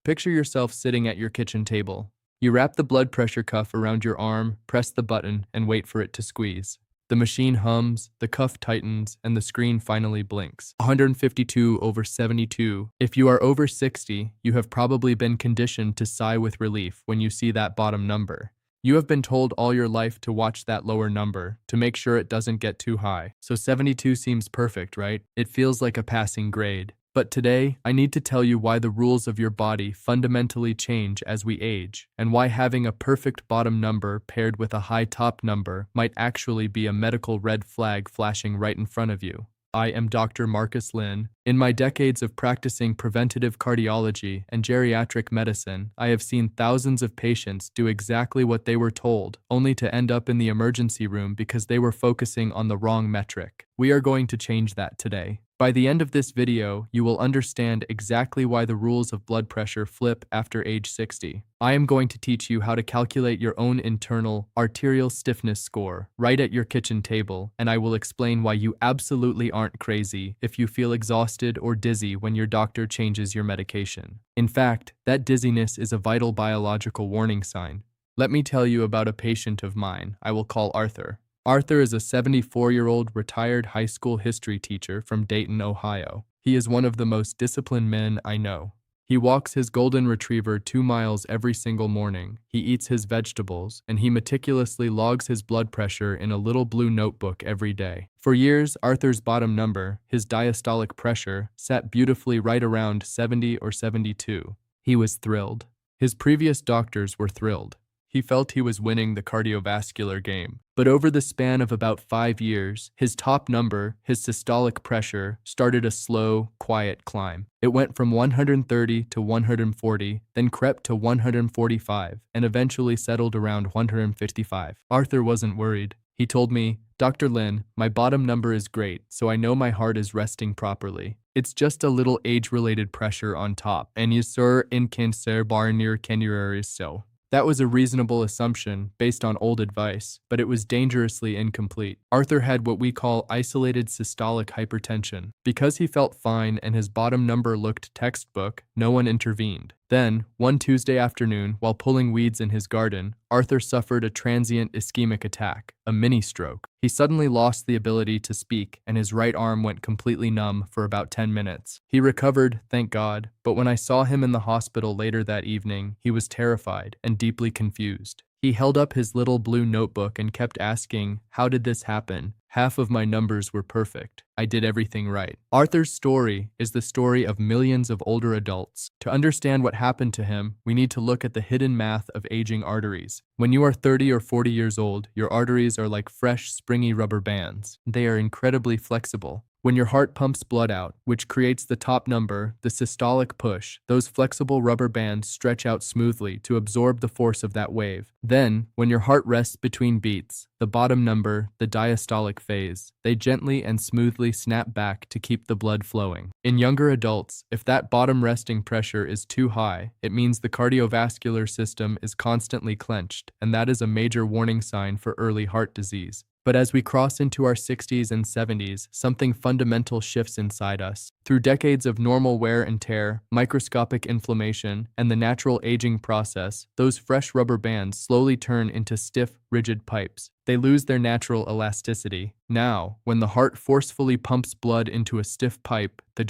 Picture yourself sitting at your kitchen table. You wrap the blood pressure cuff around your arm, press the button, and wait for it to squeeze. The machine hums, the cuff tightens, and the screen finally blinks. 152/72. If you are over 60, you have probably been conditioned to sigh with relief when you see that bottom number. You have been told all your life to watch that lower number, to make sure it doesn't get too high. So 72 seems perfect, right? It feels like a passing grade. But today, I need to tell you why the rules of your body fundamentally change as we age, and why having a perfect bottom number paired with a high top number might actually be a medical red flag flashing right in front of you. I am Dr. Marcus Lin. In my decades of practicing preventative cardiology and geriatric medicine, I have seen thousands of patients do exactly what they were told, only to end up in the emergency room because they were focusing on the wrong metric. We are going to change that today. By the end of this video, you will understand exactly why the rules of blood pressure flip after age 60. I am going to teach you how to calculate your own internal arterial stiffness score right at your kitchen table, and I will explain why you absolutely aren't crazy if you feel exhausted or dizzy when your doctor changes your medication. In fact, that dizziness is a vital biological warning sign. Let me tell you about a patient of mine I will call Arthur. Arthur is a 74-year-old retired high school history teacher from Dayton, Ohio. He is one of the most disciplined men I know. He walks his golden retriever 2 miles every single morning, he eats his vegetables, and he meticulously logs his blood pressure in a little blue notebook every day. For years, Arthur's bottom number, his diastolic pressure, sat beautifully right around 70 or 72. He was thrilled. His previous doctors were thrilled. He felt he was winning the cardiovascular game. But over the span of about 5 years, his top number, his systolic pressure, started a slow, quiet climb. It went from 130 to 140, then crept to 145, and eventually settled around 155. Arthur wasn't worried. He told me, "Dr. Lin, my bottom number is great, so I know my heart is resting properly. It's just a little age-related pressure on top, and you sir in cancer bar near canuraries so." That was a reasonable assumption based on old advice, but it was dangerously incomplete. Arthur had what we call isolated systolic hypertension. Because he felt fine and his bottom number looked textbook, no one intervened. Then, one Tuesday afternoon, while pulling weeds in his garden, Arthur suffered a transient ischemic attack, a mini-stroke. He suddenly lost the ability to speak, and his right arm went completely numb for about 10 minutes. He recovered, thank God, but when I saw him in the hospital later that evening, he was terrified and deeply confused. He held up his little blue notebook and kept asking, "How did this happen? Half of my numbers were perfect. I did everything right." Arthur's story is the story of millions of older adults. To understand what happened to him, we need to look at the hidden math of aging arteries. When you are 30 or 40 years old, your arteries are like fresh, springy rubber bands. They are incredibly flexible. When your heart pumps blood out, which creates the top number, the systolic push, those flexible rubber bands stretch out smoothly to absorb the force of that wave. Then, when your heart rests between beats, the bottom number, the diastolic phase, they gently and smoothly snap back to keep the blood flowing. In younger adults, if that bottom resting pressure is too high, it means the cardiovascular system is constantly clenched, and that is a major warning sign for early heart disease. But as we cross into our 60s and 70s, something fundamental shifts inside us. Through decades of normal wear and tear, microscopic inflammation, and the natural aging process, those fresh rubber bands slowly turn into stiff, rigid pipes. They lose their natural elasticity. Now, when the heart forcefully pumps blood into a stiff pipe, the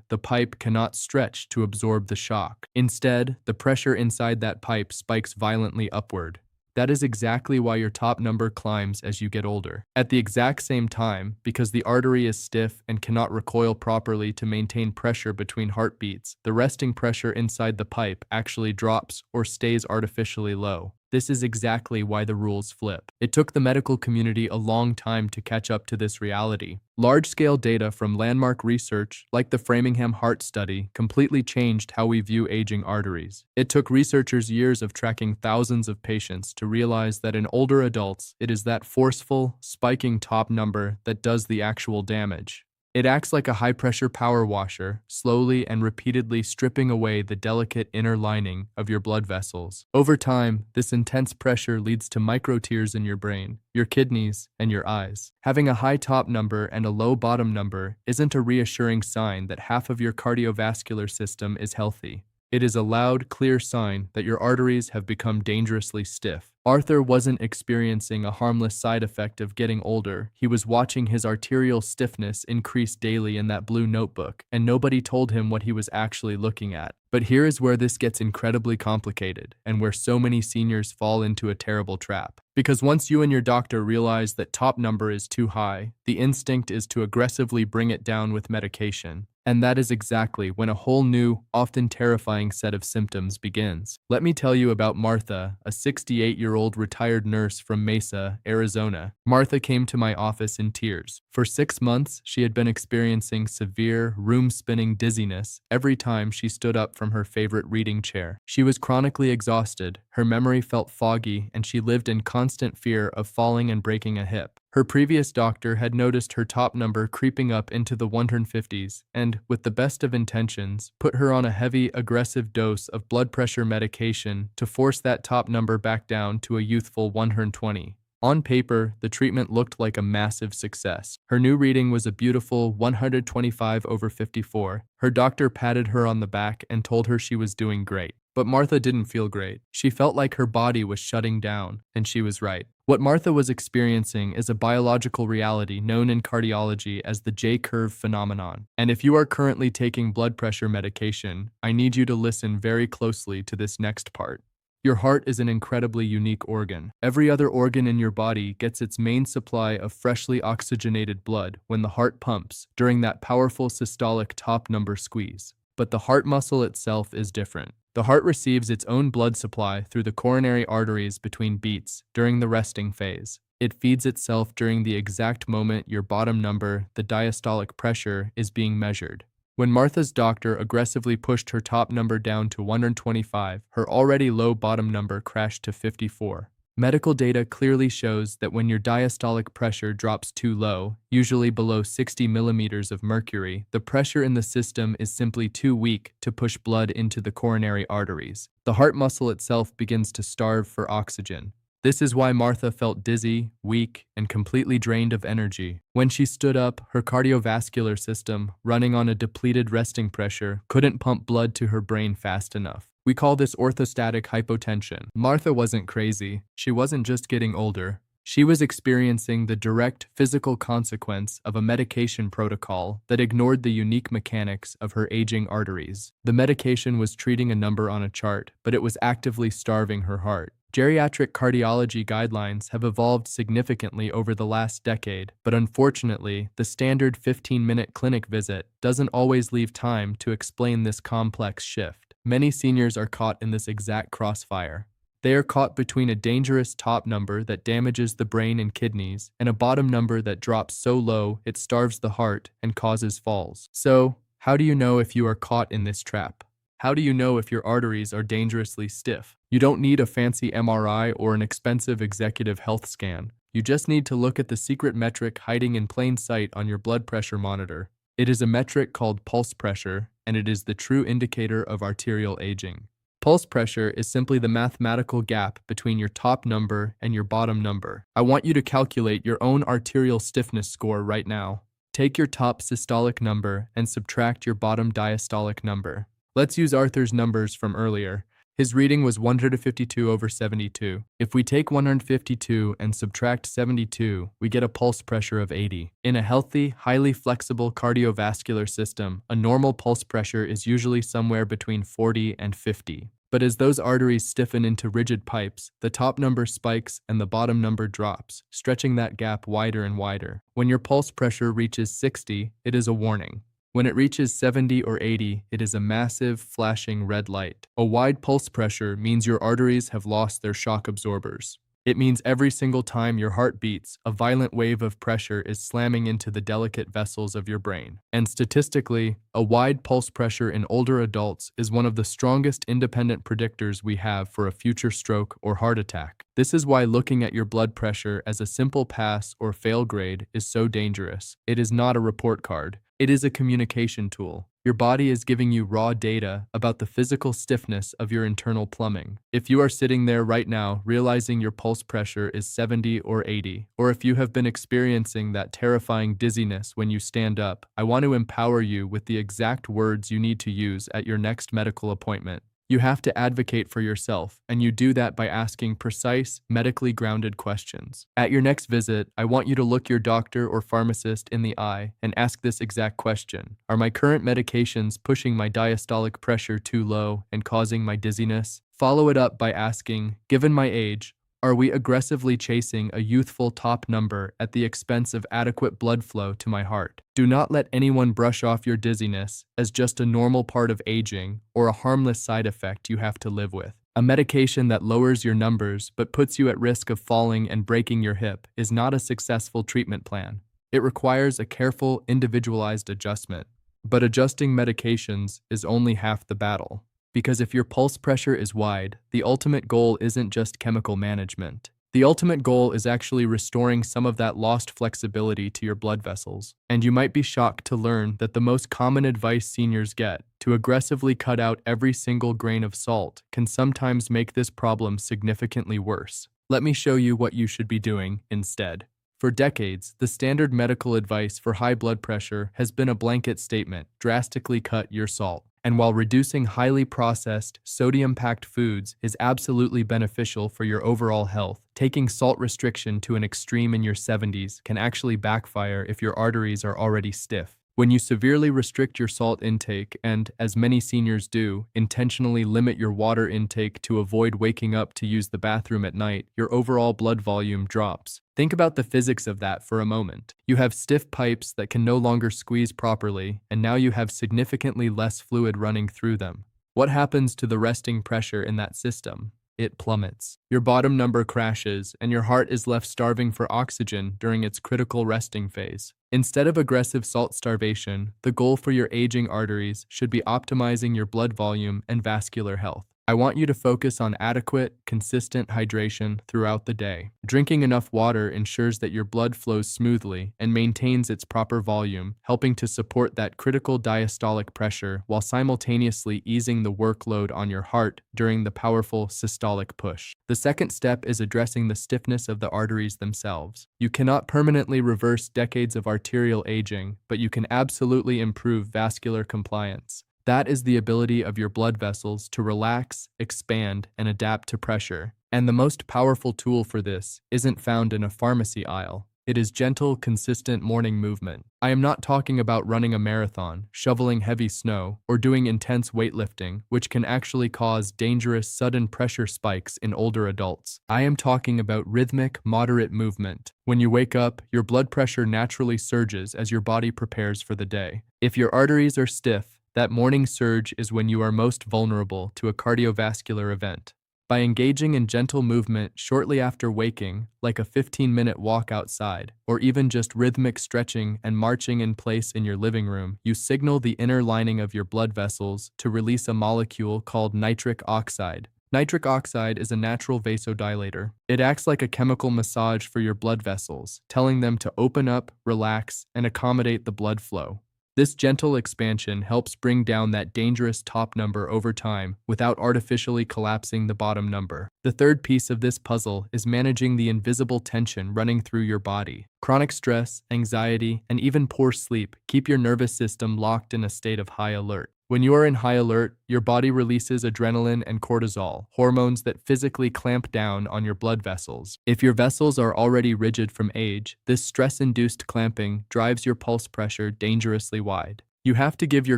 the pipe cannot stretch to absorb the shock. Instead, the pressure inside that pipe spikes violently upward. That is exactly why your top number climbs as you get older. At the exact same time, because the artery is stiff and cannot recoil properly to maintain pressure between heartbeats, the resting pressure inside the pipe actually drops or stays artificially low. This is exactly why the rules flip. It took the medical community a long time to catch up to this reality. Large-scale data from landmark research, like the Framingham Heart Study, completely changed how we view aging arteries. It took researchers years of tracking thousands of patients to realize that in older adults, it is that forceful, spiking top number that does the actual damage. It acts like a high-pressure power washer, slowly and repeatedly stripping away the delicate inner lining of your blood vessels. Over time, this intense pressure leads to microtears in your brain, your kidneys, and your eyes. Having a high top number and a low bottom number isn't a reassuring sign that half of your cardiovascular system is healthy. It is a loud, clear sign that your arteries have become dangerously stiff. Arthur wasn't experiencing a harmless side effect of getting older. He was watching his arterial stiffness increase daily in that blue notebook, and nobody told him what he was actually looking at. But here is where this gets incredibly complicated, and where so many seniors fall into a terrible trap. Because once you and your doctor realize that top number is too high, the instinct is to aggressively bring it down with medication. And that is exactly when a whole new, often terrifying set of symptoms begins. Let me tell you about Martha, a 68-year-old retired nurse from Mesa, Arizona. Martha came to my office in tears. For 6 months, she had been experiencing severe, room-spinning dizziness every time she stood up from her favorite reading chair. She was chronically exhausted, her memory felt foggy, and she lived in constant fear of falling and breaking a hip. Her previous doctor had noticed her top number creeping up into the 150s and, with the best of intentions, put her on a heavy, aggressive dose of blood pressure medication to force that top number back down to a youthful 120. On paper, the treatment looked like a massive success. Her new reading was a beautiful 125/54. Her doctor patted her on the back and told her she was doing great. But Martha didn't feel great. She felt like her body was shutting down, and she was right. What Martha was experiencing is a biological reality known in cardiology as the J-curve phenomenon. And if you are currently taking blood pressure medication, I need you to listen very closely to this next part. Your heart is an incredibly unique organ. Every other organ in your body gets its main supply of freshly oxygenated blood when the heart pumps during that powerful systolic top number squeeze. But the heart muscle itself is different. The heart receives its own blood supply through the coronary arteries between beats during the resting phase. It feeds itself during the exact moment your bottom number, the diastolic pressure, is being measured. When Martha's doctor aggressively pushed her top number down to 125, her already low bottom number crashed to 54. Medical data clearly shows that when your diastolic pressure drops too low, usually below 60 millimeters of mercury, the pressure in the system is simply too weak to push blood into the coronary arteries. The heart muscle itself begins to starve for oxygen. This is why Martha felt dizzy, weak, and completely drained of energy. When she stood up, her cardiovascular system, running on a depleted resting pressure, couldn't pump blood to her brain fast enough. We call this orthostatic hypotension. Martha wasn't crazy. She wasn't just getting older. She was experiencing the direct physical consequence of a medication protocol that ignored the unique mechanics of her aging arteries. The medication was treating a number on a chart, but it was actively starving her heart. Geriatric cardiology guidelines have evolved significantly over the last decade, but unfortunately, the standard 15-minute clinic visit doesn't always leave time to explain this complex shift. Many seniors are caught in this exact crossfire. They are caught between a dangerous top number that damages the brain and kidneys and a bottom number that drops so low it starves the heart and causes falls. So, how do you know if you are caught in this trap? How do you know if your arteries are dangerously stiff? You don't need a fancy MRI or an expensive executive health scan. You just need to look at the secret metric hiding in plain sight on your blood pressure monitor. It is a metric called pulse pressure, and it is the true indicator of arterial aging. Pulse pressure is simply the mathematical gap between your top number and your bottom number. I want you to calculate your own arterial stiffness score right now. Take your top systolic number and subtract your bottom diastolic number. Let's use Arthur's numbers from earlier. His reading was 152/72. If we take 152 and subtract 72, we get a pulse pressure of 80. In a healthy, highly flexible cardiovascular system, a normal pulse pressure is usually somewhere between 40 and 50. But as those arteries stiffen into rigid pipes, the top number spikes and the bottom number drops, stretching that gap wider and wider. When your pulse pressure reaches 60, it is a warning. When it reaches 70 or 80, it is a massive, flashing red light. A wide pulse pressure means your arteries have lost their shock absorbers. It means every single time your heart beats, a violent wave of pressure is slamming into the delicate vessels of your brain. And statistically, a wide pulse pressure in older adults is one of the strongest independent predictors we have for a future stroke or heart attack. This is why looking at your blood pressure as a simple pass or fail grade is so dangerous. It is not a report card. It is a communication tool. Your body is giving you raw data about the physical stiffness of your internal plumbing. If you are sitting there right now realizing your pulse pressure is 70 or 80, or if you have been experiencing that terrifying dizziness when you stand up, I want to empower you with the exact words you need to use at your next medical appointment. You have to advocate for yourself, and you do that by asking precise, medically grounded questions. At your next visit, I want you to look your doctor or pharmacist in the eye and ask this exact question. Are my current medications pushing my diastolic pressure too low and causing my dizziness? Follow it up by asking, given my age, are we aggressively chasing a youthful top number at the expense of adequate blood flow to my heart? Do not let anyone brush off your dizziness as just a normal part of aging or a harmless side effect you have to live with. A medication that lowers your numbers but puts you at risk of falling and breaking your hip is not a successful treatment plan. It requires a careful, individualized adjustment. But adjusting medications is only half the battle. Because if your pulse pressure is wide, the ultimate goal isn't just chemical management. The ultimate goal is actually restoring some of that lost flexibility to your blood vessels. And you might be shocked to learn that the most common advice seniors get, to aggressively cut out every single grain of salt, can sometimes make this problem significantly worse. Let me show you what you should be doing instead. For decades, the standard medical advice for high blood pressure has been a blanket statement: drastically cut your salt. And while reducing highly processed, sodium-packed foods is absolutely beneficial for your overall health, taking salt restriction to an extreme in your 70s can actually backfire if your arteries are already stiff. When you severely restrict your salt intake and, as many seniors do, intentionally limit your water intake to avoid waking up to use the bathroom at night, your overall blood volume drops. Think about the physics of that for a moment. You have stiff pipes that can no longer squeeze properly, and now you have significantly less fluid running through them. What happens to the resting pressure in that system? It plummets. Your bottom number crashes, and your heart is left starving for oxygen during its critical resting phase. Instead of aggressive salt starvation, the goal for your aging arteries should be optimizing your blood volume and vascular health. I want you to focus on adequate, consistent hydration throughout the day. Drinking enough water ensures that your blood flows smoothly and maintains its proper volume, helping to support that critical diastolic pressure while simultaneously easing the workload on your heart during the powerful systolic push. The second step is addressing the stiffness of the arteries themselves. You cannot permanently reverse decades of arterial aging, but you can absolutely improve vascular compliance. That is the ability of your blood vessels to relax, expand, and adapt to pressure. And the most powerful tool for this isn't found in a pharmacy aisle. It is gentle, consistent morning movement. I am not talking about running a marathon, shoveling heavy snow, or doing intense weightlifting, which can actually cause dangerous, sudden pressure spikes in older adults. I am talking about rhythmic, moderate movement. When you wake up, your blood pressure naturally surges as your body prepares for the day. If your arteries are stiff, that morning surge is when you are most vulnerable to a cardiovascular event. By engaging in gentle movement shortly after waking, like a 15-minute walk outside, or even just rhythmic stretching and marching in place in your living room, you signal the inner lining of your blood vessels to release a molecule called nitric oxide. Nitric oxide is a natural vasodilator. It acts like a chemical massage for your blood vessels, telling them to open up, relax, and accommodate the blood flow. This gentle expansion helps bring down that dangerous top number over time without artificially collapsing the bottom number. The third piece of this puzzle is managing the invisible tension running through your body. Chronic stress, anxiety, and even poor sleep keep your nervous system locked in a state of high alert. When you are in high alert, your body releases adrenaline and cortisol, hormones that physically clamp down on your blood vessels. If your vessels are already rigid from age, this stress-induced clamping drives your pulse pressure dangerously wide. You have to give your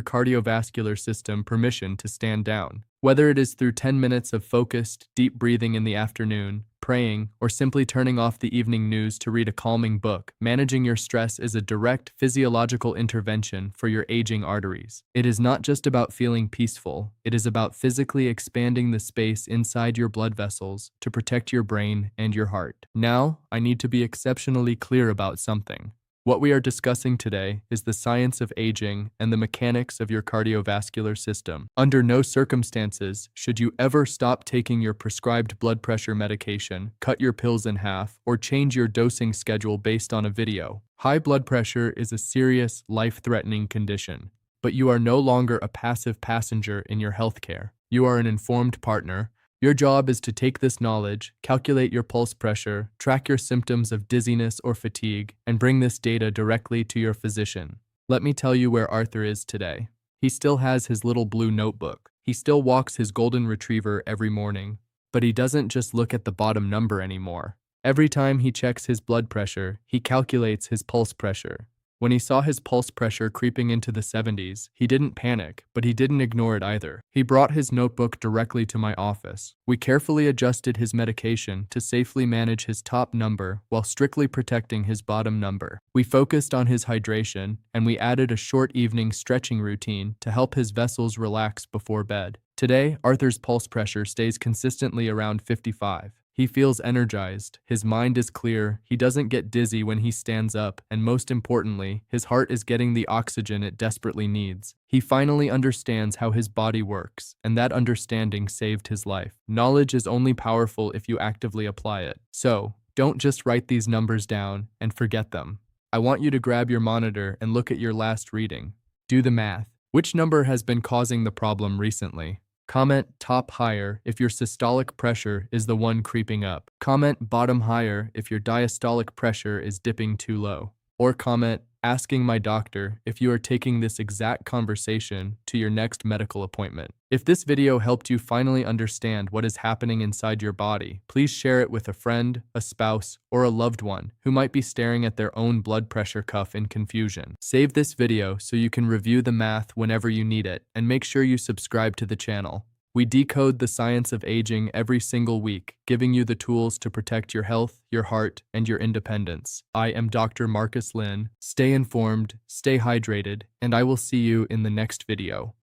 cardiovascular system permission to stand down. Whether it is through 10 minutes of focused, deep breathing in the afternoon, praying, or simply turning off the evening news to read a calming book, managing your stress is a direct physiological intervention for your aging arteries. It is not just about feeling peaceful, it is about physically expanding the space inside your blood vessels to protect your brain and your heart. Now, I need to be exceptionally clear about something. What we are discussing today is the science of aging and the mechanics of your cardiovascular system. Under no circumstances should you ever stop taking your prescribed blood pressure medication, cut your pills in half, or change your dosing schedule based on a video. High blood pressure is a serious, life-threatening condition, but you are no longer a passive passenger in your healthcare. You are an informed partner. Your job is to take this knowledge, calculate your pulse pressure, track your symptoms of dizziness or fatigue, and bring this data directly to your physician. Let me tell you where Arthur is today. He still has his little blue notebook. He still walks his golden retriever every morning, but he doesn't just look at the bottom number anymore. Every time he checks his blood pressure, he calculates his pulse pressure. When he saw his pulse pressure creeping into the 70s, he didn't panic, but he didn't ignore it either. He brought his notebook directly to my office. We carefully adjusted his medication to safely manage his top number while strictly protecting his bottom number. We focused on his hydration, and we added a short evening stretching routine to help his vessels relax before bed. Today, Arthur's pulse pressure stays consistently around 55. He feels energized, his mind is clear, he doesn't get dizzy when he stands up, and most importantly, his heart is getting the oxygen it desperately needs. He finally understands how his body works, and that understanding saved his life. Knowledge is only powerful if you actively apply it. So, don't just write these numbers down and forget them. I want you to grab your monitor and look at your last reading. Do the math. Which number has been causing the problem recently? Comment top higher if your systolic pressure is the one creeping up. Comment bottom higher if your diastolic pressure is dipping too low. Or comment asking my doctor if you are taking this exact conversation to your next medical appointment. If this video helped you finally understand what is happening inside your body, please share it with a friend, a spouse, or a loved one who might be staring at their own blood pressure cuff in confusion. Save this video so you can review the math whenever you need it, and make sure you subscribe to the channel. We decode the science of aging every single week, giving you the tools to protect your health, your heart, and your independence. I am Dr. Marcus Lin. Stay informed, stay hydrated, and I will see you in the next video.